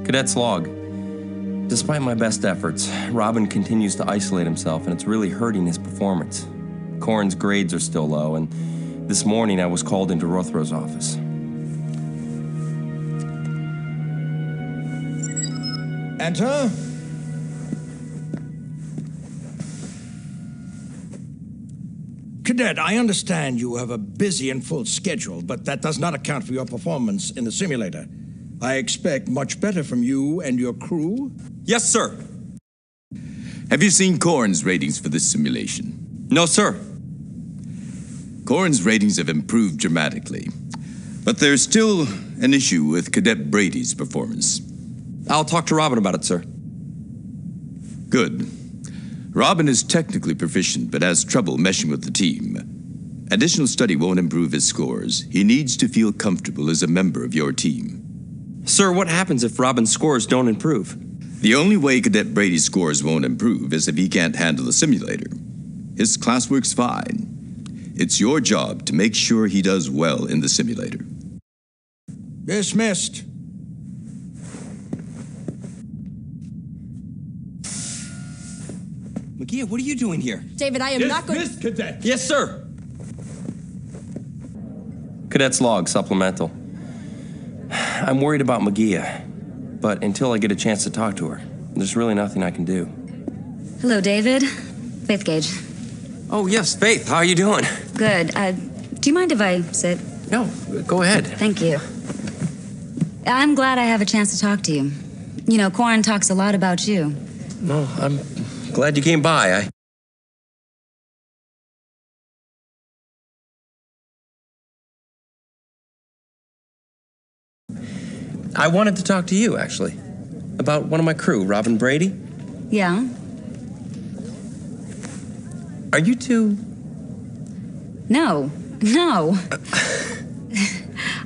Cadet's log. Despite my best efforts, Robin continues to isolate himself, and it's really hurting his performance. Corin's grades are still low, and this morning I was called into Rothro's office. Enter. Cadet, I understand you have a busy and full schedule, but that does not account for your performance in the simulator. I expect much better from you and your crew. Yes, sir. Have you seen Corin's ratings for this simulation? No, sir. Corin's ratings have improved dramatically, but there's still an issue with Cadet Brady's performance. I'll talk to Robin about it, sir. Good. Robin is technically proficient, but has trouble meshing with the team. Additional study won't improve his scores. He needs to feel comfortable as a member of your team. Sir, what happens if Robin's scores don't improve? The only way Cadet Brady's scores won't improve is if he can't handle the simulator. His classwork's fine. It's your job to make sure he does well in the simulator. Dismissed. Magia, what are you doing here? David, I am not going to... Dismissed, Cadet. Yes, sir. Cadet's log, supplemental. I'm worried about Magia, but until I get a chance to talk to her, there's really nothing I can do. Hello, David. Faith Gage. Oh, yes, Faith. How are you doing? Good. Do you mind if I sit? No, go ahead. Thank you. I'm glad I have a chance to talk to you. You know, Corin talks a lot about you. No, I'm glad you came by. I wanted to talk to you, actually, about one of my crew, Robin Brady. Yeah? Are you two... No.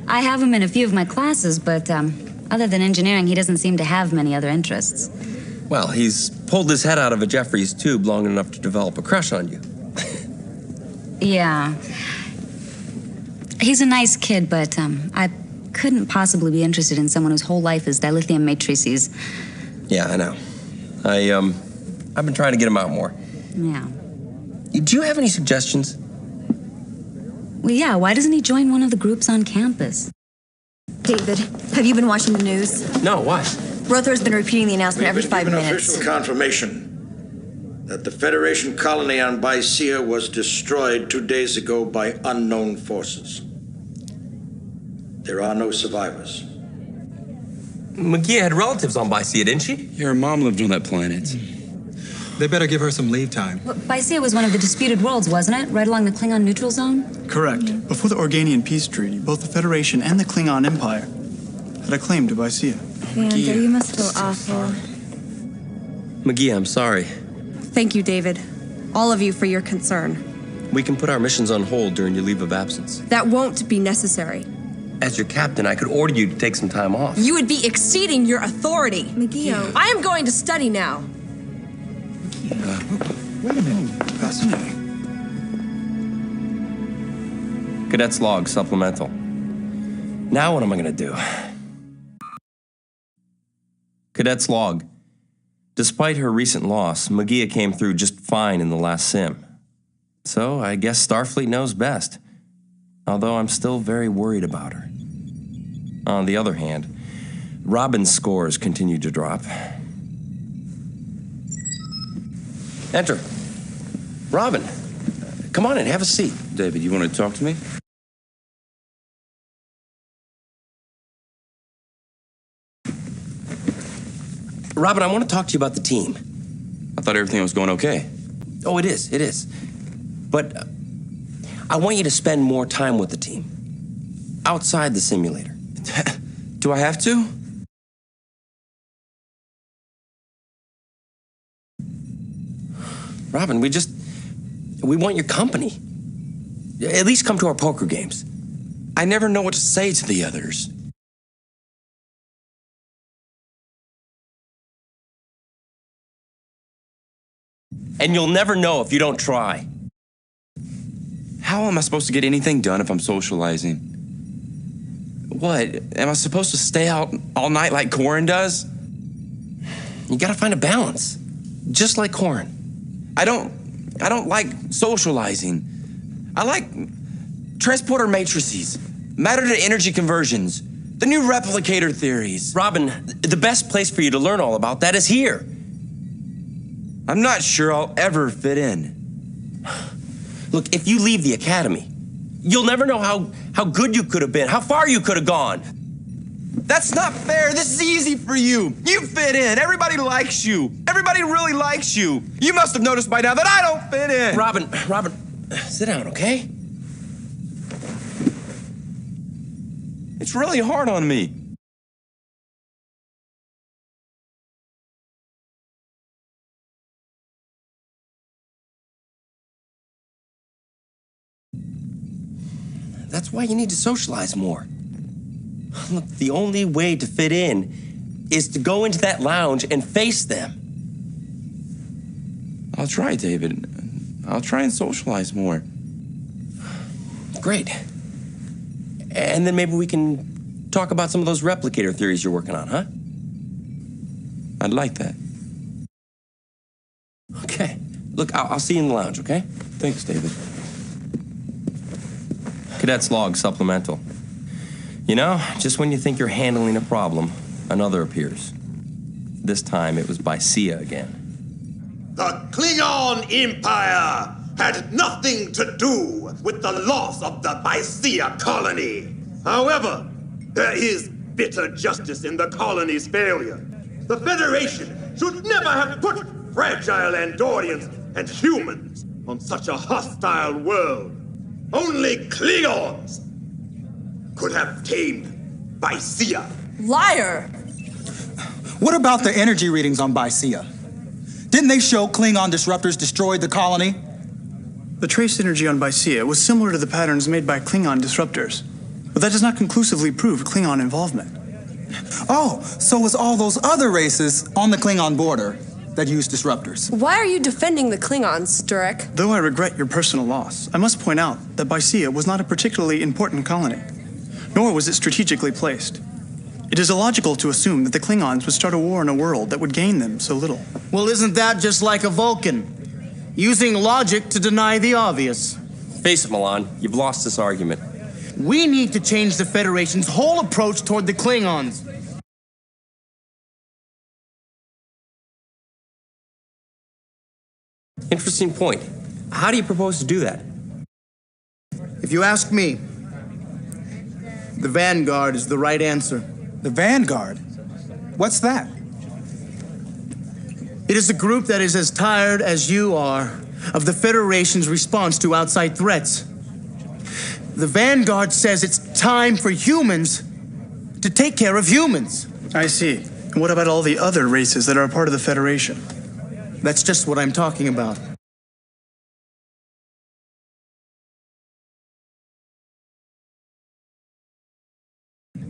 I have him in a few of my classes, but other than engineering, he doesn't seem to have many other interests. Well, he's pulled his head out of a Jeffries tube long enough to develop a crush on you. Yeah. He's a nice kid, but I couldn't possibly be interested in someone whose whole life is dilithium matrices. Yeah, I know. I've been trying to get him out more. Yeah. Do you have any suggestions? Well, yeah, why doesn't he join one of the groups on campus? David, have you been watching the news? No, why? Rothro's been repeating the announcement every 5 given minutes. official confirmation that the Federation colony on Bicea was destroyed 2 days ago by unknown forces. There are no survivors. Magia had relatives on Bicea, didn't she? Your mom lived on that planet. They better give her some leave time. Well, Bicea was one of the disputed worlds, wasn't it? Right along the Klingon neutral zone? Correct. Before the Organian peace treaty, both the Federation and the Klingon Empire had a claim to Bicea. Leander, you must feel awful. Magia, I'm sorry. Thank you, David. All of you for your concern. We can put our missions on hold during your leave of absence. That won't be necessary. As your captain, I could order you to take some time off. You would be exceeding your authority. Magio. I am going to study now. Wait a minute. Fascinating. Cadet's log, supplemental. Now what am I going to do? Cadet's log. Despite her recent loss, Magia came through just fine in the last sim. So I guess Starfleet knows best. Although I'm still very worried about her. On the other hand, Robin's scores continue to drop. Enter. Robin, come on in, have a seat. David, you want to talk to me? Robin, I want to talk to you about the team. I thought everything was going okay. Oh, it is. But I want you to spend more time with the team. Outside the simulator. Do I have to? Robin, we want your company. At least come to our poker games. I never know what to say to the others. And you'll never know if you don't try. How am I supposed to get anything done if I'm socializing? What? Am I supposed to stay out all night like Corin does? You gotta find a balance. Just like Corin. I don't like socializing. I like transporter matrices, matter to energy conversions, the new replicator theories. Robin, the best place for you to learn all about that is here. I'm not sure I'll ever fit in. Look, if you leave the academy, you'll never know how good you could have been, how far you could have gone. That's not fair. This is easy for you. You fit in. Everybody likes you. Everybody really likes you. You must have noticed by now that I don't fit in. Robin, sit down, okay? It's really hard on me. That's why you need to socialize more. Look, the only way to fit in is to go into that lounge and face them. I'll try, David. I'll try and socialize more. Great. And then maybe we can talk about some of those replicator theories you're working on, huh? I'd like that. Okay. Look, I'll see you in the lounge, okay? Thanks, David. Cadet's log supplemental. You know, just when you think you're handling a problem, another appears. This time it was Baisia again. The Klingon Empire had nothing to do with the loss of the Baisia colony. However, there is bitter justice in the colony's failure. The Federation should never have put fragile Andorians and humans on such a hostile world. Only Klingons could have tamed Baisia. Liar! What about the energy readings on Baisia? Didn't they show Klingon disruptors destroyed the colony? The trace energy on Baisia was similar to the patterns made by Klingon disruptors, but that does not conclusively prove Klingon involvement. Oh, so was all those other races on the Klingon border that used disruptors. Why are you defending the Klingons, Durek? Though I regret your personal loss, I must point out that Baisia was not a particularly important colony, nor was it strategically placed. It is illogical to assume that the Klingons would start a war in a world that would gain them so little. Well, isn't that just like a Vulcan? Using logic to deny the obvious. Face it, Milan, you've lost this argument. We need to change the Federation's whole approach toward the Klingons. Interesting point. How do you propose to do that? If you ask me, the Vanguard is the right answer. The Vanguard? What's that? It is a group that is as tired as you are of the Federation's response to outside threats. The Vanguard says it's time for humans to take care of humans. I see. And what about all the other races that are a part of the Federation? That's just what I'm talking about.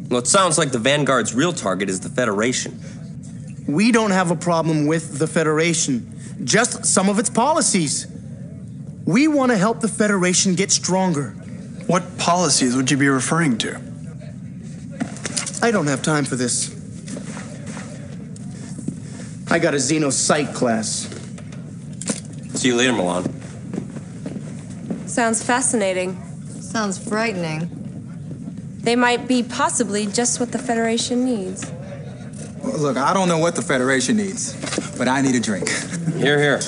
Well, it sounds like the Vanguard's real target is the Federation. We don't have a problem with the Federation, just some of its policies. We want to help the Federation get stronger. What policies would you be referring to? I don't have time for this. I got a Xeno Psych class. See you later, Milan. Sounds fascinating. Sounds frightening. They might be possibly just what the Federation needs. Look, I don't know what the Federation needs, but I need a drink. Here, here.